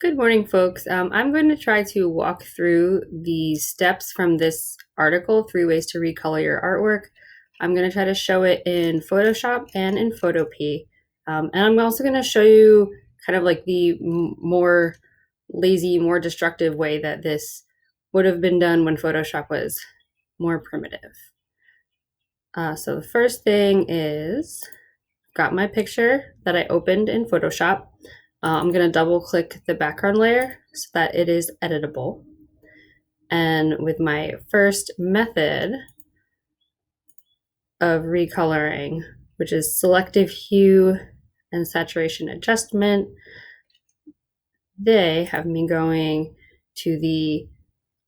Good morning, folks. I'm going to try to walk through the steps from this article, 3 Ways to Recolor Your Artwork. I'm going to try to show it in Photoshop and in Photopea. And I'm also going to show you kind of like the more lazy, more destructive way that this would have been done when Photoshop was more primitive. So the first thing is, I've got my picture that I opened in Photoshop. I'm going to double click the background layer so that it is editable. And with my first method of recoloring, which is selective hue and saturation adjustment, they have me going to the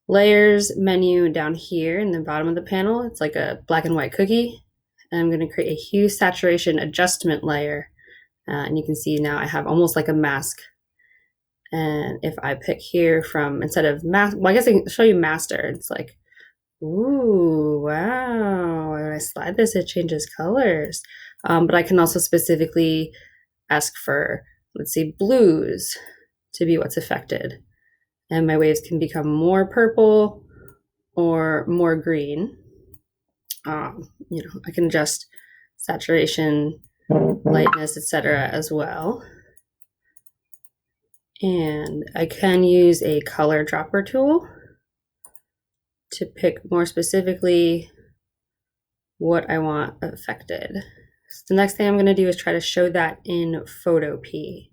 layers menu down here in the bottom of the panel. It's like a black and white cookie. And I'm going to create a hue saturation adjustment layer. And you can see now I have almost like a mask. And if I pick here from, instead of mask, well, I guess I can show you master. It's like, ooh, wow. When I slide this, it changes colors. But I can also specifically ask for, let's see, blues to be what's affected. And my waves can become more purple or more green. I can adjust saturation, lightness, etc. as well. And I can use a color dropper tool to pick more specifically what I want affected. So the next thing I'm going to do is try to show that in Photopea.